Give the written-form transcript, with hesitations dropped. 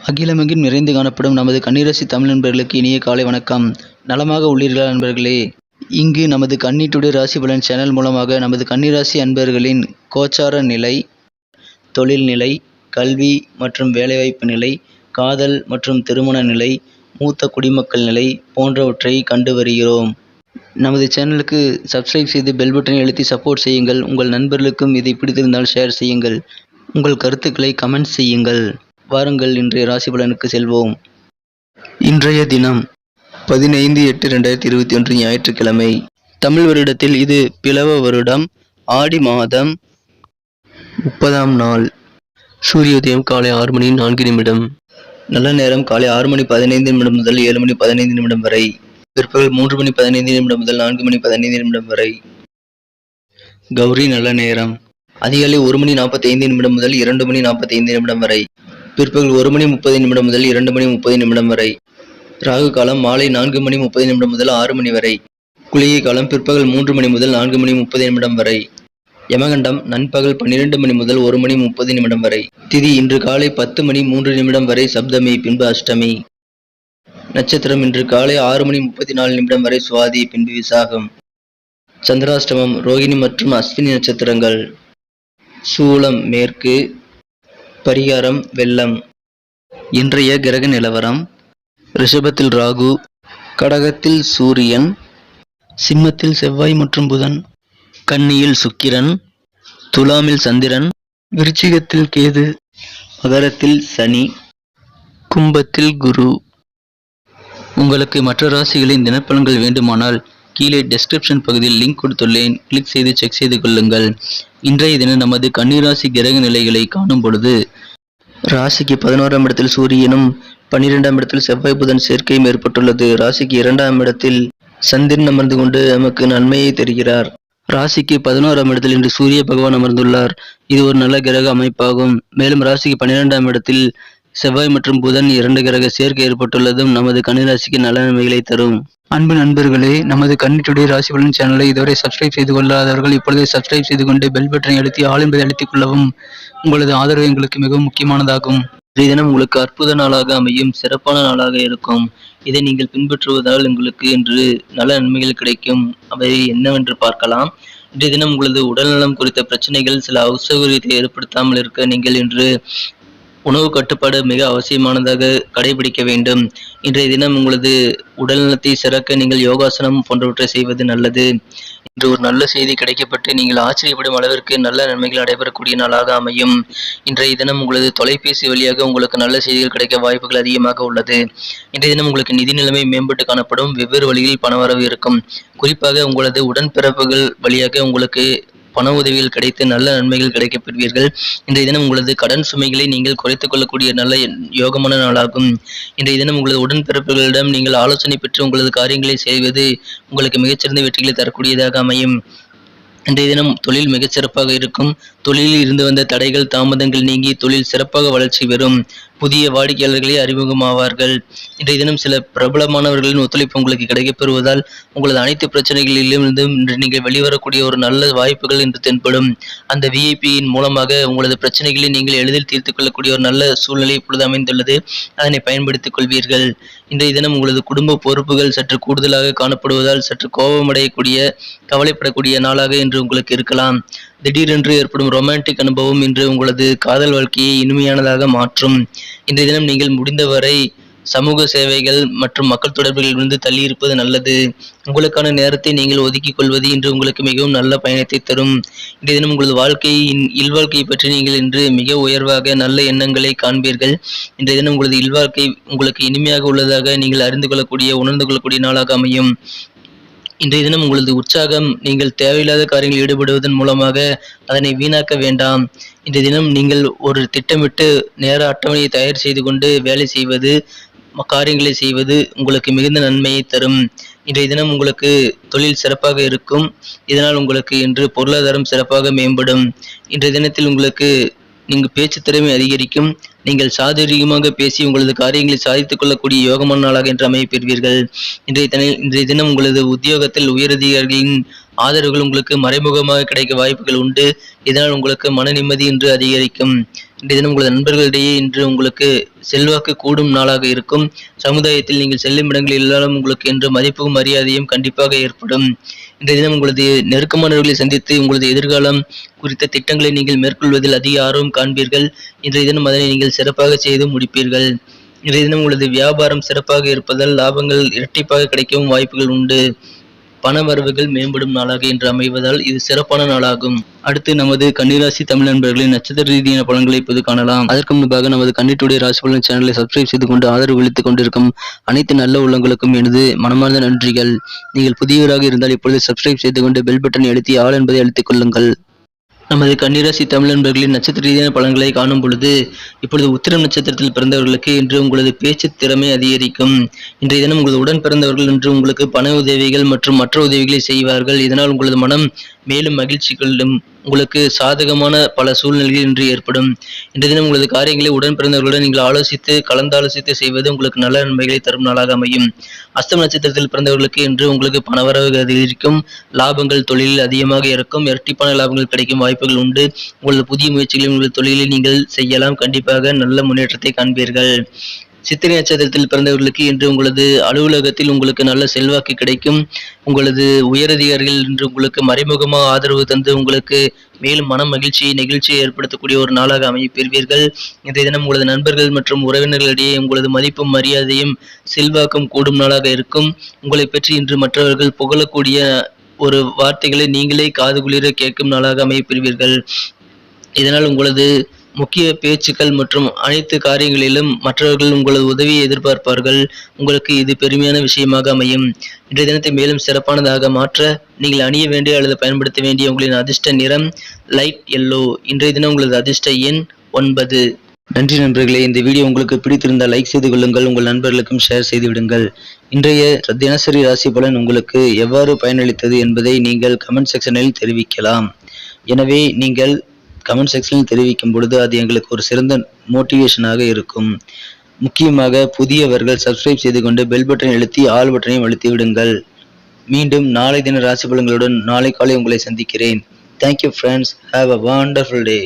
அகிலமெங்கும் நிறைந்து காணப்படும் நமது கன்னிராசி தமிழ் நண்பர்களுக்கு இனிய காலை வணக்கம். நலமாக உள்ளீர்களா நண்பர்களே? இங்கு நமது கன்னி டுடே ராசி பலன் சேனல் மூலமாக நமது கன்னிராசி அன்பர்களின் கோச்சார நிலை, தொழில் நிலை, கல்வி மற்றும் வேலைவாய்ப்பு நிலை, காதல் மற்றும் திருமண நிலை, மூத்த குடிமக்கள் நிலை போன்றவற்றை கண்டு வருகிறோம். நமது சேனலுக்கு சப்ஸ்கிரைப் செய்து பெல் பட்டனை அழுத்தி சப்போர்ட் செய்யுங்கள். உங்கள் நண்பர்களுக்கும் இதை பிடித்திருந்தால் ஷேர் செய்யுங்கள். உங்கள் கருத்துக்களை கமெண்ட் செய்யுங்கள். வாருங்கள் இன்றைய ராசி பலனுக்கு செல்வோம். இன்றைய தினம் 15/8/2021 ஞாயிற்றுக்கிழமை. தமிழ் வருடத்தில் இது பிலவ வருடம், ஆடி மாதம் 30ஆம் நாள். சூரியோதயம் காலை 6:04 நல்ல நேரம் காலை 6:15 முதல் 7:15 வரை. பிற்பகல் 3:15 முதல் 4:15 வரை. கௌரி நல்ல நேரம் அதிகாலை 1:45 முதல் 2:45 வரை. பிற்பகல் 1:30 முதல் 2:30 வரை. ராகு காலம் மாலை 4:30 முதல் 6 வரை. குளிகை காலம் பிற்பகல் 3 முதல் 4:30 வரை. யமகண்டம் நண்பகல் 12 முதல் 1:30 வரை. திதி இன்று காலை 10:03 வரை சப்தமி, பின்பு அஷ்டமி. நட்சத்திரம் இன்று காலை 6:34 வரை சுவாதி, பின்பு விசாகம். சந்திராஷ்டமம் ரோகிணி மற்றும் அஸ்வினி நட்சத்திரங்கள். சூலம் மேற்கு. பரிகாரம் வெள்ளம். இன்றைய கிரக நிலவரம்: ரிஷபத்தில் ராகு, கடகத்தில் சூரியன், சிம்மத்தில் செவ்வாய் மற்றும் புதன், கன்னியில் சுக்கிரன், துலாமில் சந்திரன், விருச்சிகத்தில் கேது, மகரத்தில் சனி, கும்பத்தில் குரு. உங்களுக்கு மற்ற ராசிகளின் தினப்பலன்கள் வேண்டுமானால் கீழே டெஸ்கிரிப்ஷன் பகுதியில் லிங்க் கொடுத்துள்ளேன். கிளிக் செய்து செக் செய்து கொள்ளுங்கள். இன்றைய தினம் நமது கன்னிராசி கிரக நிலைகளை காணும் பொழுது, ராசிக்கு 11ஆம் இடத்தில் சூரியனும் 12ஆம் இடத்தில் செவ்வாய் புதன் சேர்க்கையும் ஏற்பட்டுள்ளது. ராசிக்கு 2ஆம் இடத்தில் சந்திரன் அமர்ந்து கொண்டு நமக்கு நன்மையை தருகிறார். ராசிக்கு 11ஆம் இடத்தில் இன்று சூரிய பகவான் அமர்ந்துள்ளார். இது ஒரு நல்ல கிரக அமைப்பாகும். மேலும் ராசிக்கு 12ஆம் இடத்தில் செவ்வாய் மற்றும் புதன் 2 கிரக சேர்க்கை ஏற்பட்டுள்ளதும் நமது கன்னிராசிக்கு நல்ல நன்மைகளை தரும். அன்பு நண்பர்களே, நமது கன்னி டுடே ராசி பலன் சேனலை இதுவரை சப்ஸ்கிரைப் செய்து கொள்ளாதவர்கள் இப்பொழுதே சப்ஸ்கிரைப் செய்து கொண்டு பெல் பட்டனை அழுத்தி ஆல் என்பதை அழுத்திக் கொள்ளவும். உங்களது ஆதரவு எங்களுக்கு மிகவும் முக்கியமானதாகும். இன்றைய தினம் உங்களுக்கு அற்புத நாளாக அமையும், சிறப்பான நாளாக இருக்கும். இதை நீங்கள் பின்பற்றுவதால் உங்களுக்கு இன்று நல்ல நன்மைகள் கிடைக்கும். அவை என்னவென்று பார்க்கலாம். இன்றைய தினம் உங்களது உடல்நலம் குறித்த பிரச்சனைகள் சில அசௌகரியத்தை ஏற்படுத்தாமல் இருக்க நீங்கள் இன்று உணவு கட்டுப்பாடு மிக அவசியமானதாக கடைபிடிக்க வேண்டும். இன்றைய தினம் உங்களது உடல்நலத்தை சிறக்க நீங்கள் யோகாசனம் போன்றவற்றை செய்வது நல்லது. இன்று ஒரு நல்ல செய்தி கிடைக்கப்பட்டு நீங்கள் ஆச்சரியப்படும் அளவிற்கு நல்ல நன்மைகள் நடைபெறக்கூடிய நாளாக அமையும். இன்றைய தினம் உங்களது தொலைபேசி வழியாக உங்களுக்கு நல்ல செய்திகள் கிடைக்க வாய்ப்புகள் அதிகமாக உள்ளது. இன்றைய தினம் உங்களுக்கு நிதி நிலைமை மேம்பட்டு காணப்படும். வெவ்வேறு வழியில் பணவரவு இருக்கும். குறிப்பாக உங்களது உடன்பிறப்புகள் வழியாக உங்களுக்கு பண உதவிகள் கிடைத்து நல்ல நன்மைகள் கிடைக்கப் பெறுவீர்கள். இன்றைய தினம் உங்களது கடன் சுமைகளை நீங்கள் குறைத்துக் கொள்ளக்கூடிய நல்ல யோகமான நாளாகும். இன்றைய தினம் உங்களது உடன்பிறப்புகளிடம் நீங்கள் ஆலோசனை பெற்று உங்களது காரியங்களை செய்வது உங்களுக்கு மிகச்சிறந்த வெற்றிகளை தரக்கூடியதாக அமையும். இன்றைய தினம் தொழில் மிகச்சிறப்பாக இருக்கும். தொழிலில் இருந்து வந்த தடைகள் தாமதங்கள் நீங்கி தொழில் சிறப்பாக வளர்ச்சி பெறும். புதிய வாடிக்கையாளர்களே அறிமுகமாவார்கள். இன்றைய தினம் சில பிரபலமானவர்களின் ஒத்துழைப்பு உங்களுக்கு கிடைக்கப் பெறுவதால் உங்களது அனைத்து பிரச்சனைகளிலிருந்தும் இன்று நீங்கள் வெளிவரக்கூடிய ஒரு நல்ல வாய்ப்புகள் இன்று தென்படும். அந்த விஐபியின் மூலமாக உங்களது பிரச்சனைகளை நீங்கள் எளிதில் தீர்த்துக் கொள்ளக்கூடிய ஒரு நல்ல சூழ்நிலை இப்பொழுது அமைந்துள்ளது. அதனை பயன்படுத்திக் கொள்வீர்கள். இன்றைய தினம் உங்களது குடும்ப பொறுப்புகள் சற்று கூடுதலாக காணப்படுவதால் சற்று கோபமடையக்கூடிய, கவலைப்படக்கூடிய நாளாக இன்று உங்களுக்கு இருக்கலாம். திடீரென்று ஏற்படும் ரொமான்டிக் அனுபவம் இன்று உங்களது காதல் வாழ்க்கையை இனிமையானதாக மாற்றும். இன்றைய தினம் நீங்கள் முடிந்தவரை சமூக சேவைகள் மற்றும் மக்கள் தொடர்புகளிலிருந்து தள்ளி இருப்பது நல்லது. உங்களுக்கான நேரத்தை நீங்கள் ஒதுக்கிக் கொள்வது இன்று உங்களுக்கு மிகவும் நல்ல பயணத்தை தரும். இன்றைய தினம் உங்களது வாழ்க்கையின் இல்வாழ்க்கையை பற்றி நீங்கள் இன்று மிக உயர்வாக நல்ல எண்ணங்களை காண்பீர்கள். இன்றைய தினம் உங்களது இல்வாழ்க்கை உங்களுக்கு இனிமையாக உள்ளதாக நீங்கள் அறிந்து கொள்ளக்கூடிய, உணர்ந்து கொள்ளக்கூடிய நாளாக அமையும். இன்றைய தினம் உங்களது உற்சாகம் நீங்கள் தேவையில்லாத காரியங்களில் ஈடுபடுவதன் மூலமாக அதனை வீணாக்க வேண்டாம். இன்றைய தினம் நீங்கள் ஒரு திட்டமிட்டு நேர அட்டவணையை தயார் செய்து கொண்டு வேலை செய்வது, காரியங்களை செய்வது உங்களுக்கு மிகுந்த நன்மையை தரும். இன்றைய தினம் உங்களுக்கு தொழில் சிறப்பாக இருக்கும். இதனால் உங்களுக்கு இன்று பொருளாதாரம் சிறப்பாக மேம்படும். இன்றைய தினத்தில் உங்களுக்கு நீங்கள் பேச்சு திறமை அதிகரிக்கும். நீங்கள் சாதுரியமாக பேசி உங்களது காரியங்களை சாதித்துக் கொள்ளக்கூடிய யோகமான நாளாக இன்று அமைய பெறுவீர்கள். இன்றைய தினம் உங்களது உத்தியோகத்தில் உயரதிகாரிகளின் ஆதரவுகள் உங்களுக்கு மறைமுகமாக கிடைக்க வாய்ப்புகள் உண்டு. இதனால் உங்களுக்கு மன நிம்மதி இன்று அதிகரிக்கும். இன்றைய தினம் உங்களது நண்பர்களிடையே இன்று உங்களுக்கு செல்வாக்கு கூடும் நாளாக இருக்கும். சமுதாயத்தில் நீங்கள் செல்லும் இடங்களில் எல்லாரும் உங்களுக்கு என்று மதிப்பும் மரியாதையும் கண்டிப்பாக ஏற்படும். இன்றைய தினம் உங்களது நெருக்கமானவர்களை சந்தித்து உங்களது எதிர்காலம் குறித்த திட்டங்களை நீங்கள் மேற்கொள்வதில் அதிக ஆர்வம் காண்பீர்கள். இன்றைய தினம் அதனை நீங்கள் சிறப்பாக செய்து முடிப்பீர்கள். இன்றைய தினம் உங்களது வியாபாரம் சிறப்பாக இருப்பதால் லாபங்கள் இரட்டிப்பாக கிடைக்கவும் வாய்ப்புகள் உண்டு. பண வரவுகள் மேம்படும் நாளாக இன்று அமைவதால் இது சிறப்பான நாளாகும். அடுத்து நமது கன்னிராசி தமிழ் நண்பர்களின் நட்சத்திர ரீதியான பலன்களை இப்போது காணலாம். அதற்கு முன்பாக நமது கன்னிட்டுடைய ராசி பலன் சேனலை சப்ஸ்கிரைப் செய்து கொண்டு ஆதரவு அளித்துக் கொண்டிருக்கும் அனைத்து நல்ல உள்ளங்களுக்கும் எனது மனமார்ந்த நன்றிகள். நீங்கள் புதியவராக இருந்தால் இப்பொழுது சப்ஸ்கிரைப் செய்து கொண்டு பெல் பட்டனை அழுத்தி ஆல் என்பதை அழுத்திக் கொள்ளுங்கள். நமது கன்னிராசி தமிழ் நண்பர்களின் நட்சத்திர ரீதியான பலன்களை காணும் பொழுது இப்பொழுது உத்திரம் நட்சத்திரத்தில் பிறந்தவர்களுக்கு இன்று உங்களது பேச்சு திறமை அதிகரிக்கும். இன்றைய தினம் உங்களது உடன் பிறந்தவர்கள் இன்று உங்களுக்கு பண உதவிகள் மற்றும் மற்ற உதவிகளை செய்வார்கள். இதனால் உங்களது மனம் மேலும் மகிழ்ச்சி கொள்ளும். உங்களுக்கு சாதகமான பல சூழ்நிலைகள் இன்று ஏற்படும். இன்றைய தினம் உங்களது காரியங்களை உடன் பிறந்தவர்களுடன் நீங்கள் கலந்தாலோசித்து செய்வது உங்களுக்கு நல்ல நன்மைகளை தரும் நாளாக அமையும். அஸ்தம் நட்சத்திரத்தில் பிறந்தவர்களுக்கு இன்று உங்களுக்கு பணவரவு அதிகரிக்கும். லாபங்கள் தொழிலில் அதிகமாக இருக்கும். இரட்டிப்பான லாபங்கள் கிடைக்கும் வாய்ப்புகள் உண்டு. உங்களது புதிய முயற்சிகளை உங்களது தொழிலில் நீங்கள் செய்யலாம். கண்டிப்பாக நல்ல முன்னேற்றத்தை காண்பீர்கள். சித்திரை நட்சத்திரத்தில் பிறந்தவர்களுக்கு இன்று உங்களது அலுவலகத்தில் உங்களுக்கு நல்ல செல்வாக்கு கிடைக்கும். உங்களது உயரதிகாரிகள் இன்று உங்களுக்கு மறைமுகமாக ஆதரவு தந்து உங்களுக்கு மேலும் மன மகிழ்ச்சியை நெகிழ்ச்சியை ஏற்படுத்தக்கூடிய ஒரு நாளாக அமைப்பெறுவீர்கள். இன்றைய தினம் உங்களது நண்பர்கள் மற்றும் உறவினர்களிடையே உங்களது மதிப்பும் மரியாதையும் செல்வாக்கும் கூடும் நாளாக இருக்கும். உங்களை பற்றி இன்று மற்றவர்கள் புகழக்கூடிய ஒரு வார்த்தைகளை நீங்களே காது குளிர கேட்கும் நாளாக அமைப்பெறுவீர்கள். இதனால் உங்களது முக்கிய பேச்சுக்கள் மற்றும் அனைத்து காரியங்களிலும் மற்றவர்கள் உங்களது உதவியை எதிர்பார்ப்பார்கள். உங்களுக்கு இது பெருமையான விஷயமாக அமையும். இன்றைய தினத்தை மேலும் சிறப்பானதாக மாற்ற நீங்கள் அணிய வேண்டிய அல்லது பயன்படுத்த வேண்டிய உங்களின் அதிர்ஷ்ட நிறம் லைட் எல்லோ. இன்றைய தினம் உங்களது அதிர்ஷ்ட எண் 9. நன்றி நண்பர்களே. இந்த வீடியோ உங்களுக்கு பிடித்திருந்தால் லைக் செய்து கொள்ளுங்கள். உங்கள் நண்பர்களுக்கும் ஷேர் செய்து விடுங்கள். இன்றைய தினசரி ராசி பலன் உங்களுக்கு எவ்வாறு பயனளித்தது என்பதை நீங்கள் கமெண்ட் செக்ஷனில் தெரிவிக்கலாம். எனவே நீங்கள் கமெண்ட் செக்ஷனில் தெரிவிக்கும் பொழுது அது எங்களுக்கு ஒரு சிறந்த மோட்டிவேஷனாக இருக்கும். முக்கியமாக புதியவர்கள் சப்ஸ்கிரைப் செய்து கொண்டு பெல் பட்டனை அழுத்தி ஆல் பட்டனையும் அழுத்தி விடுங்கள். மீண்டும் நாளை தின ராசி பலன்களுடன் நாளை காலை உங்களை சந்திக்கிறேன். Thank you friends. Have a wonderful day.